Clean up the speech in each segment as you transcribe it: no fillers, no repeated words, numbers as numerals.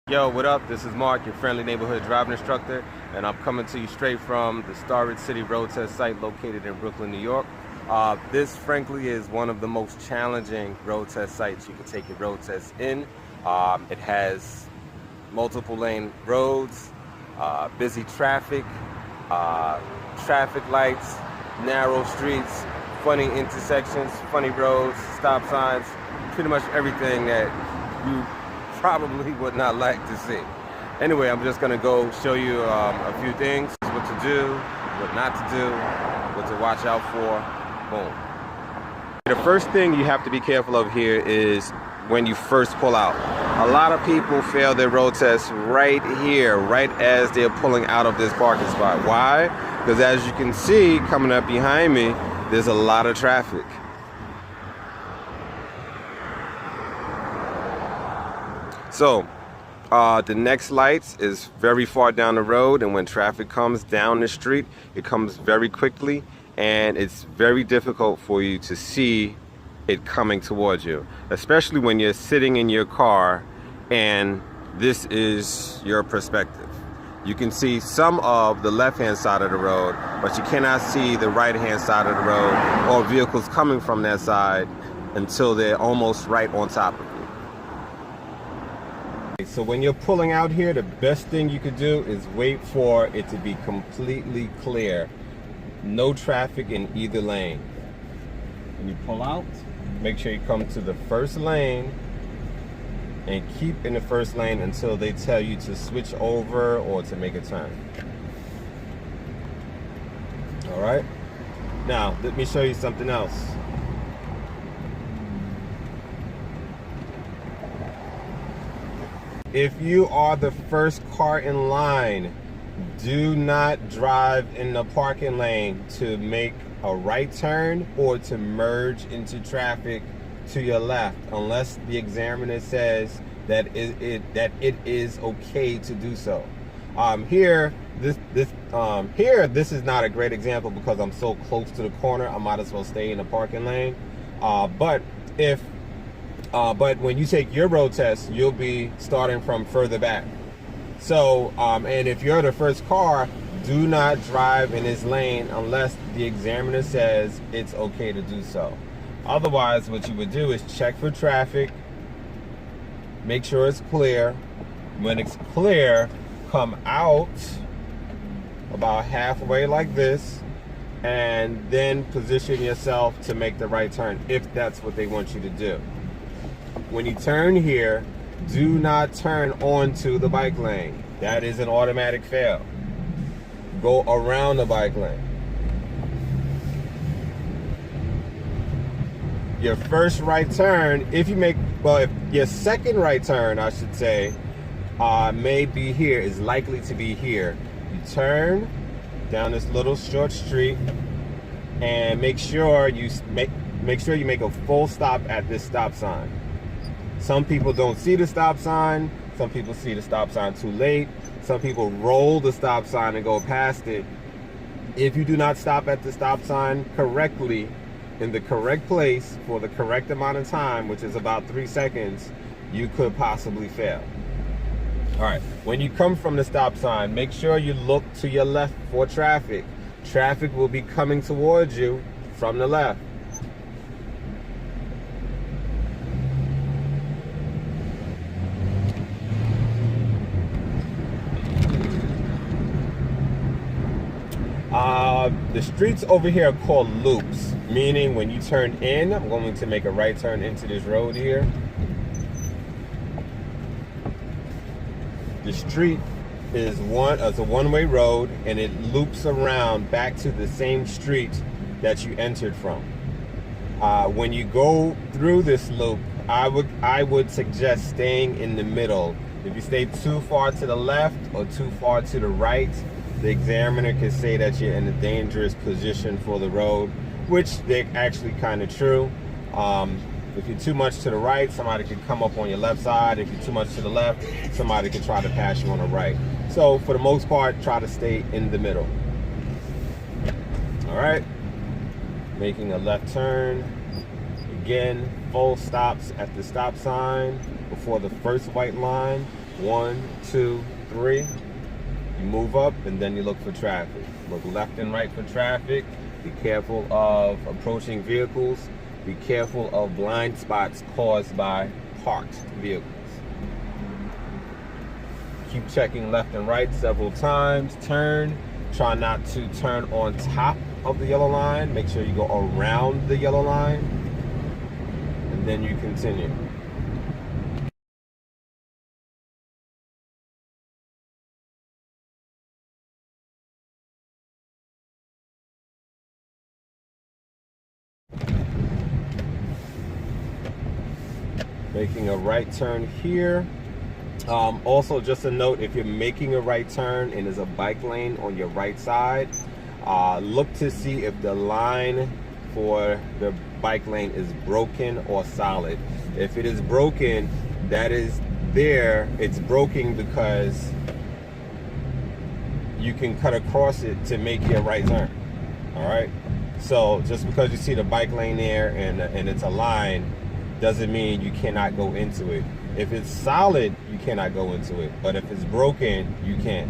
Yo, what up? This is Mark, your friendly neighborhood driving instructor, and I'm coming to you straight from the Starrett City Road test site located in Brooklyn, New York. This, frankly, is one of the most challenging road test sites you can take your road test in. It has multiple lane roads, busy traffic, traffic lights, narrow streets, funny intersections, funny roads, stop signs, pretty much everything that you probably would not like to see. Anyway, I'm just going to go show you a few things, what to do, what not to do, what to watch out for. Boom. The first thing you have to be careful of here is when you first pull out. A lot of people fail their road test right here, right as they're pulling out of this parking spot. Why? Because as you can see, coming up behind me, there's a lot of traffic. So, the next lights is very far down the road, and when traffic comes down the street, it comes very quickly, and it's very difficult for you to see it coming towards you, especially when you're sitting in your car and this is your perspective. You can see some of the left-hand side of the road, but you cannot see the right-hand side of the road or vehicles coming from that side until they're almost right on top of you. So when you're pulling out here, the best thing you could do is wait for it to be completely clear. No traffic in either lane. When you pull out, make sure you come to the first lane and keep in the first lane until they tell you to switch over or to make a turn. All right. Now, let me show you something else. If you are the first car in line, do not drive in the parking lane to make a right turn or to merge into traffic to your left, unless the examiner says that it is okay to do so. Here, this is not a great example because I'm so close to the corner. I might as well stay in the parking lane. But when you take your road test, you'll be starting from further back. So, and if you're the first car, do not drive in this lane unless the examiner says it's okay to do so. Otherwise, what you would do is check for traffic, make sure it's clear. When it's clear, come out about halfway like this, and then position yourself to make the right turn if that's what they want you to do. When you turn here, do not turn onto the bike lane. That is an automatic fail. Go around the bike lane. Your first right turn, if your second right turn, I should say, may be here, is likely to be here. You turn down this little short street and make sure you make a full stop at this stop sign. Some people don't see the stop sign. Some people see the stop sign too late. Some people roll the stop sign and go past it. If you do not stop at the stop sign correctly, in the correct place for the correct amount of time, which is about 3 seconds, you could possibly fail. All right, when you come from the stop sign, make sure you look to your left for traffic. Traffic will be coming towards you from the left. The streets over here are called loops, meaning when you turn in, I'm going to make a right turn into this road here. The street is a one-way road, and it loops around back to the same street that you entered from. When you go through this loop, I would suggest staying in the middle. If you stay too far to the left or too far to the right, the examiner can say that you're in a dangerous position for the road, which they're actually kind of true. If you're too much to the right, somebody could come up on your left side. If you're too much to the left, somebody could try to pass you on the right. So for the most part, try to stay in the middle. All right, making a left turn. Again, full stops at the stop sign before the first white line. 1, 2, 3. You move up and then you look for traffic. Look left and right for traffic. Be careful of approaching vehicles. Be careful of blind spots caused by parked vehicles. Keep checking left and right several times. Turn. Try not to turn on top of the yellow line. Make sure you go around the yellow line. And then you continue. Making a right turn here. Also, just a note, if you're making a right turn and there's a bike lane on your right side, look to see if the line for the bike lane is broken or solid. If it is broken, that is there. It's broken because you can cut across it to make your right turn. All right. So just because you see the bike lane there and it's a line, doesn't mean you cannot go into it. If it's solid, you cannot go into it. But if it's broken, you can.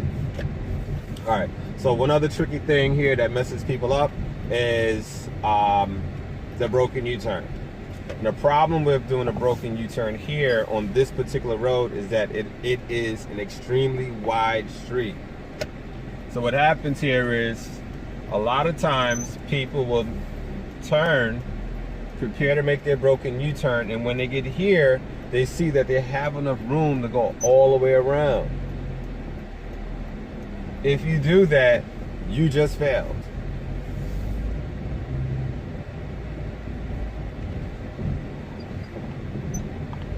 All right. So one other tricky thing here that messes people up is the broken U-turn. And the problem with doing a broken U-turn here on this particular road is that it is an extremely wide street. So what happens here is a lot of times people will turn, prepare to make their broken U-turn, and when they get here, they see that they have enough room to go all the way around. If you do that, you just failed.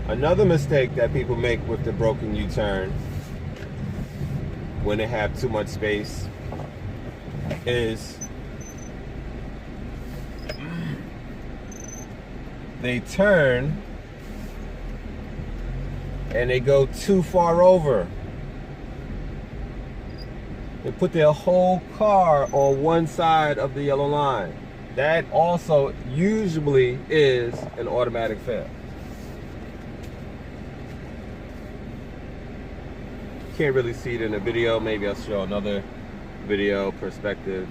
Another mistake that people make with the broken U-turn when they have too much space is they turn and they go too far over. They put their whole car on one side of the yellow line. That also usually is an automatic fail. Can't really see it in the video. Maybe I'll show another video perspective.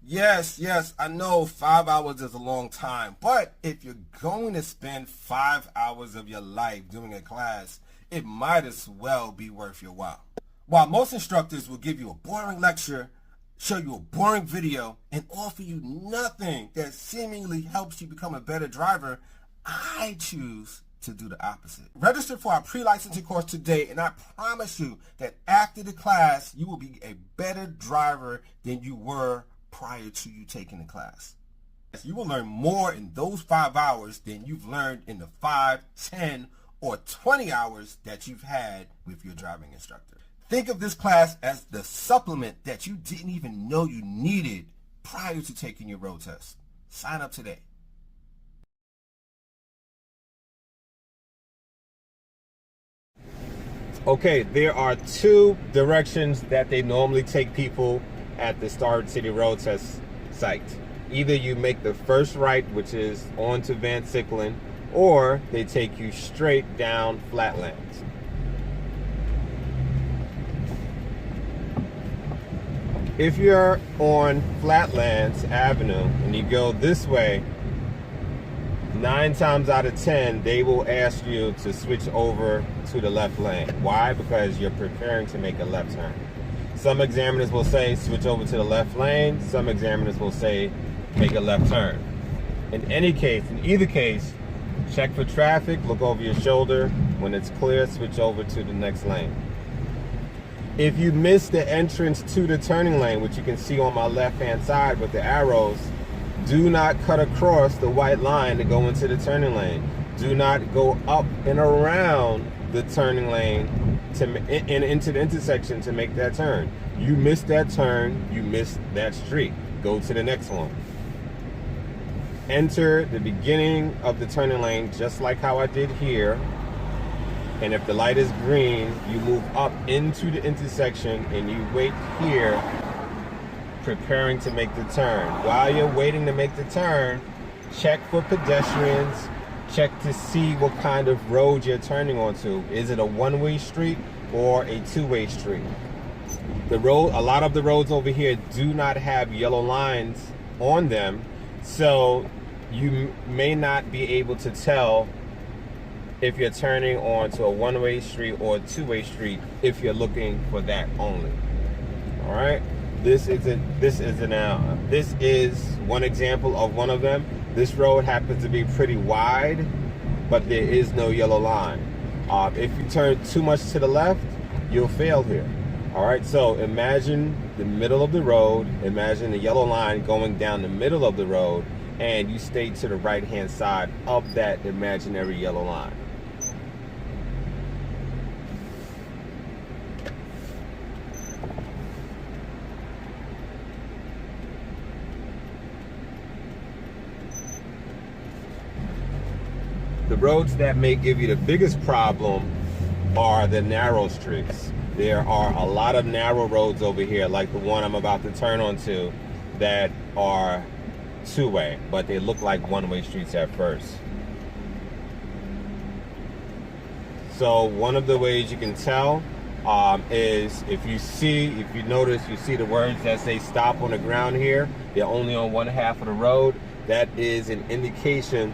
Yes, I know 5 hours is a long time, but if you're going to spend 5 hours of your life doing a class, it might as well be worth your while. While most instructors will give you a boring lecture, show you a boring video, and offer you nothing that seemingly helps you become a better driver, I choose to do the opposite. Register for our pre-licensing course today, and I promise you that after the class, you will be a better driver than you were prior to you taking the class. You will learn more in those 5 hours than you've learned in the 5, 10, or 20 hours that you've had with your driving instructor. Think of this class as the supplement that you didn't even know you needed prior to taking your road test. Sign up today. Okay, there are two directions that they normally take people at the Starrett City Road test site. Either you make the first right, which is onto Van Sicklen, or they take you straight down Flatlands. If you're on Flatlands Avenue and you go this way, 9 times out of 10, they will ask you to switch over to the left lane. Why? Because you're preparing to make a left turn. Some examiners will say switch over to the left lane. Some examiners will say make a left turn. In either case, check for traffic, look over your shoulder. When it's clear, switch over to the next lane. If you miss the entrance to the turning lane, which you can see on my left-hand side with the arrows, do not cut across the white line to go into the turning lane. Do not go up and around the turning lane and into the intersection to make that turn. You missed that turn, you missed that street. Go to the next one. Enter the beginning of the turning lane just like how I did here. And if the light is green, you move up into the intersection and you wait here, preparing to make the turn. While you're waiting to make the turn, check for pedestrians, check to see what kind of road you're turning onto. Is it a one-way street or a two-way street? A lot of the roads over here do not have yellow lines on them, so you may not be able to tell if you're turning onto a one-way street or a two-way street if you're looking for that only. All right, this is one example of one of them. This road happens to be pretty wide, but there is no yellow line. If you turn too much to the left, you'll fail here. All right, so imagine the middle of the road, imagine the yellow line going down the middle of the road, and you stay to the right-hand side of that imaginary yellow line. The roads that may give you the biggest problem are the narrow streets. There are a lot of narrow roads over here, like the one I'm about to turn onto, that are two-way, but they look like one-way streets at first. So one of the ways you can tell is if you notice, you see the words that say stop on the ground here, they're only on one half of the road. That is an indication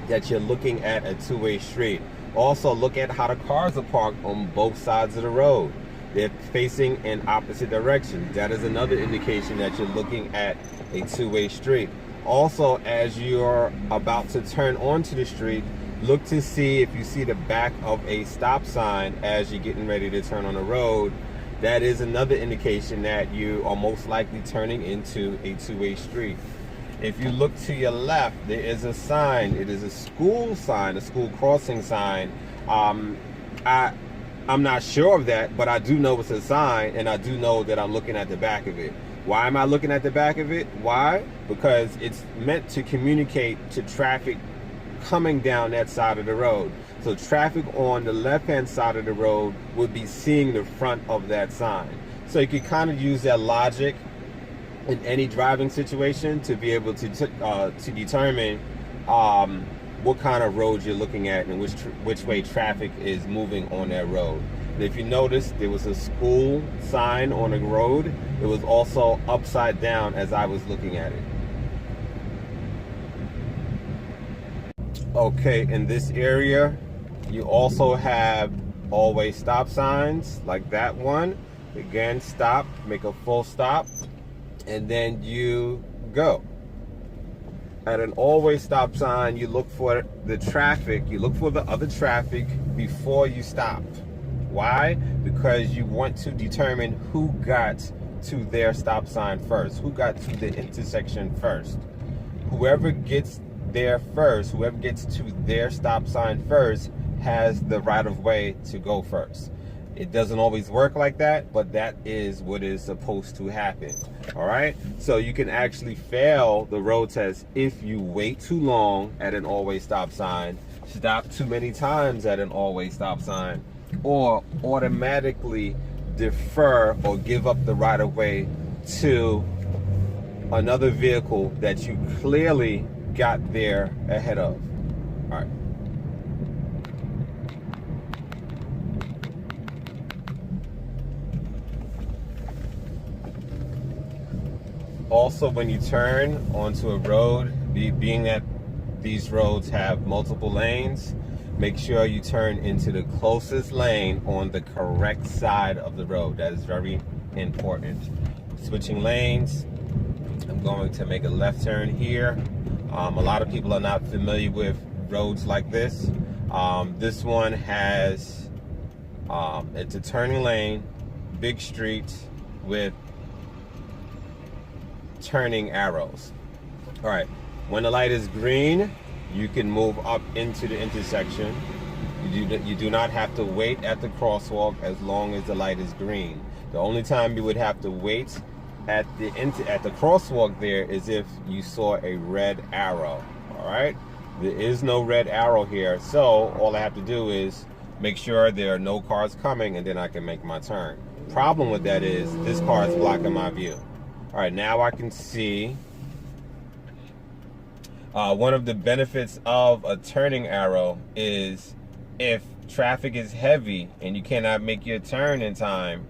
that you're looking at a two-way street. Also, look at how the cars are parked on both sides of the road. They're facing in opposite directions. That is another indication that you're looking at a two-way street. Also, as you're about to turn onto the street, look to see if you see the back of a stop sign as you're getting ready to turn on the road. That is another indication that you are most likely turning into a two-way street. If you look to your left, there is a sign. It is a school sign, a school crossing sign. I'm not sure of that, but I do know it's a sign, and I do know that I'm looking at the back of it. Why am I looking at the back of it? Why? Because it's meant to communicate to traffic coming down that side of the road. So traffic on the left-hand side of the road would be seeing the front of that sign. So you can kind of use that logic in any driving situation to be able to determine what kind of road you're looking at and which way traffic is moving on that road. And if you notice, there was a school sign on the road. It was also upside down as I was looking at it. Okay, in this area, you also have always stop signs like that one. Again, stop, make a full stop, and then you go. At an always stop sign, you look for the traffic, you look for the other traffic before you stop. Why? Because you want to determine who got to their stop sign first, who got to the intersection first. Whoever gets there first, whoever gets to their stop sign first has the right of way to go first. It doesn't always work like that, but that is what is supposed to happen. All right, so you can actually fail the road test if you wait too long at an always stop sign, stop too many times at an always stop sign, or automatically defer or give up the right of way to another vehicle that you clearly got there ahead of. All right. Also, when you turn onto a road, being that these roads have multiple lanes, make sure you turn into the closest lane on the correct side of the road. That is very important. Switching lanes, I'm going to make a left turn here. A lot of people are not familiar with roads like this. This one has, it's a turning lane, big street with turning arrows. All right, when the light is green, you can move up into the intersection. You do not have to wait at the crosswalk as long as the light is green. The only time you would have to wait at the crosswalk there is if you saw a red arrow. All right, there is no red arrow here, so all I have to do is make sure there are no cars coming, and then I can make my turn. Problem with that is this car is blocking my view. All right, now I can see. One of the benefits of a turning arrow is if traffic is heavy and you cannot make your turn in time,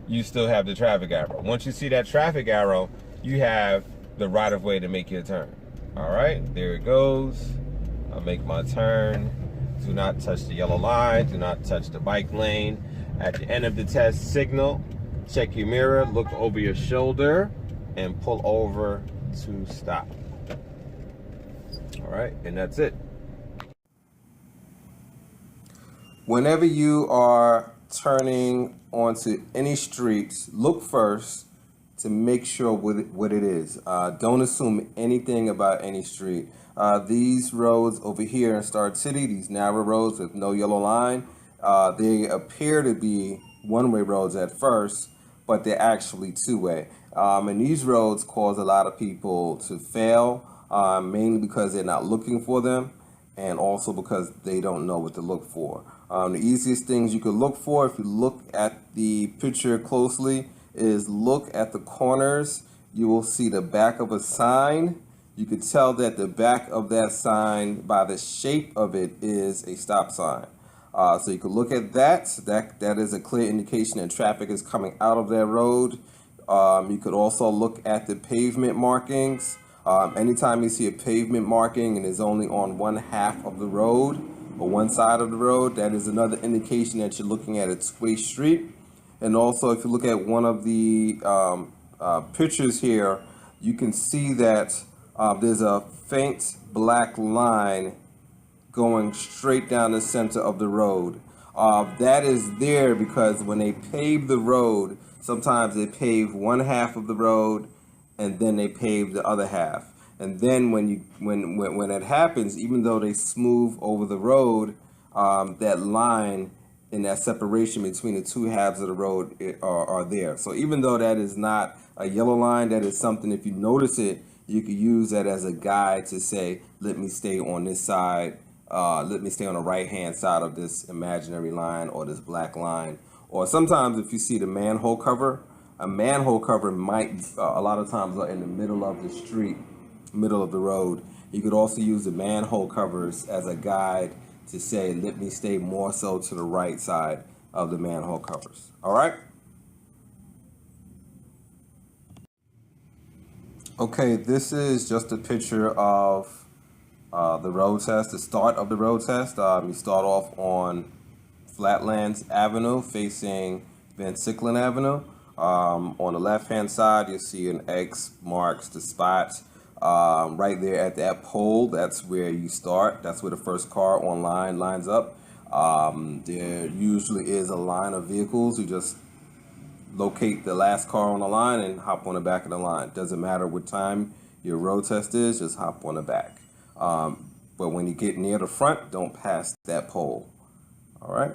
you still have the traffic arrow. Once you see that traffic arrow, you have the right of way to make your turn. All right, there it goes. I'll make my turn. Do not touch the yellow line. Do not touch the bike lane. At the end of the test signal, check your mirror, look over your shoulder, and pull over to stop. All right, and that's it. Whenever you are turning onto any streets, look first to make sure what it is. Don't assume anything about any street. These roads over here in Starrett City, these narrow roads with no yellow line, they appear to be one-way roads at first, but they're actually two-way. And these roads cause a lot of people to fail, mainly because they're not looking for them, and also because they don't know what to look for. The easiest things you could look for, if you look at the picture closely, is look at the corners. You will see the back of a sign. You could tell that the back of that sign, by the shape of it, is a stop sign. So you could look at that. That is a clear indication that traffic is coming out of that road. You could also look at the pavement markings. Anytime you see a pavement marking and it's only on one half of the road or one side of the road, that is another indication that you're looking at a two-way street. And also, if you look at one of the pictures here, you can see that there's a faint black line going straight down the center of the road. That is there because when they pave the road, sometimes they pave one half of the road and then they pave the other half. And then when it happens, even though they smooth over the road, that line and that separation between the two halves of the road are there. So even though that is not a yellow line, that is something, if you notice it, you could use that as a guide to say, let me stay on this side, let me stay on the right-hand side of this imaginary line or this black line. Or sometimes if you see the manhole cover, a manhole cover might, a lot of times are in the middle of the street, middle of the road. You could also use the manhole covers as a guide to say, let me stay more so to the right side of the manhole covers. All right? Okay, this is just a picture of the road test, the start of the road test. You start off on Flatlands Avenue facing Van Sicklen Avenue. On the left-hand side, you'll see an X marks the spot. Right there at that pole, that's where you start. That's where the first car on line lines up. There usually is a line of vehicles. You just locate the last car on the line and hop on the back of the line. Doesn't matter what time your road test is, just hop on the back. But when you get near the front, don't pass that pole. All right.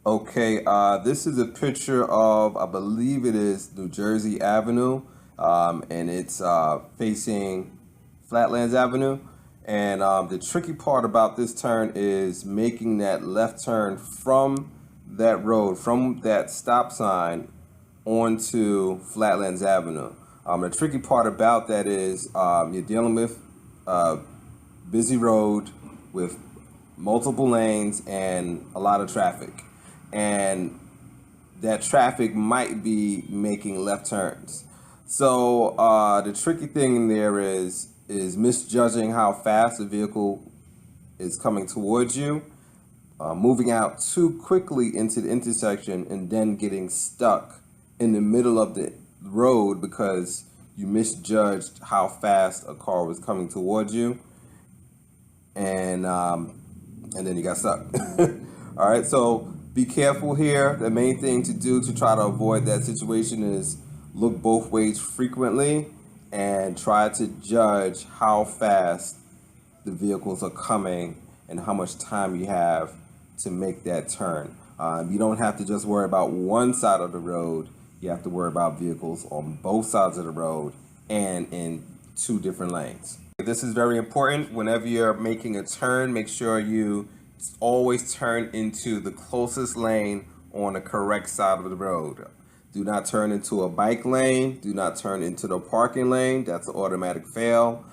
Okay, this is a picture of, I believe it is New Jersey Avenue, and it's facing Flatlands Avenue. And the tricky part about this turn is making that left turn from that road, from that stop sign onto Flatlands Avenue. The tricky part about that is you're dealing with a busy road with multiple lanes and a lot of traffic. And that traffic might be making left turns. So the tricky thing in there is misjudging how fast the vehicle is coming towards you, moving out too quickly into the intersection, and then getting stuck in the middle of the road because you misjudged how fast a car was coming towards you, and then you got stuck. All right, so be careful here. The main thing to do to try to avoid that situation is look both ways frequently and try to judge how fast the vehicles are coming and how much time you have to make that turn. You don't have to just worry about one side of the road. You have to worry about vehicles on both sides of the road and in two different lanes. This is very important. Whenever you're making a turn, make sure you always turn into the closest lane on the correct side of the road. Do not turn into a bike lane. Do not turn into the parking lane. That's an automatic fail.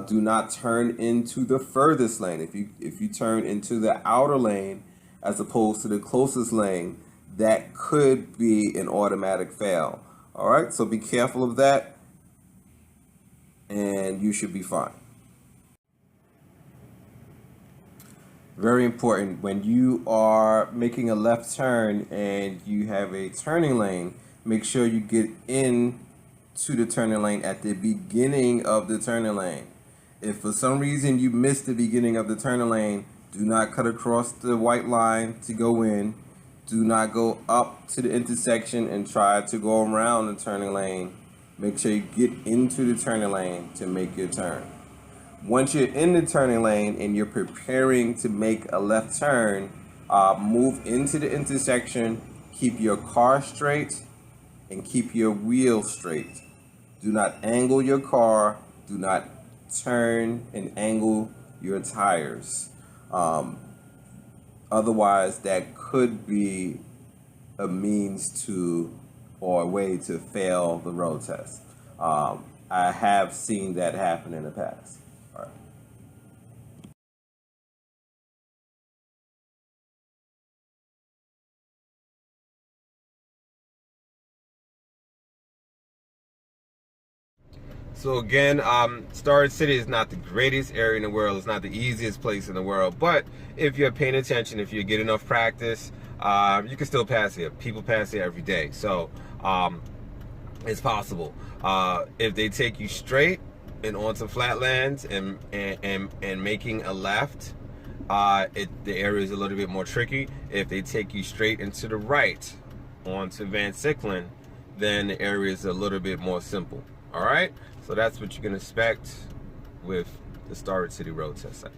Do not turn into the furthest lane. If you turn into the outer lane as opposed to the closest lane, that could be an automatic fail. All right, so be careful of that, and you should be fine. Very important, when you are making a left turn and you have a turning lane, make sure you get in to the turning lane at the beginning of the turning lane. If for some reason you miss the beginning of the turning lane, do not cut across the white line to go in. Do not go up to the intersection and try to go around the turning lane. Make sure you get into the turning lane to make your turn. Once you're in the turning lane and you're preparing to make a left turn, move into the intersection, keep your car straight, and keep your wheels straight. Do not angle your car. Do not turn and angle your tires. Otherwise, that could be a means to, or a way to fail the road test. I have seen that happen in the past. All right. So again, Starrett City is not the greatest area in the world. It's not the easiest place in the world. But if you're paying attention, if you get enough practice, you can still pass here. People pass here every day. So it's possible. If they take you straight and onto flatlands and making a left, the area is a little bit more tricky. If they take you straight into the right onto Van Sicklen, then the area is a little bit more simple. All right, so that's what you can expect with the Starrett City Road test site.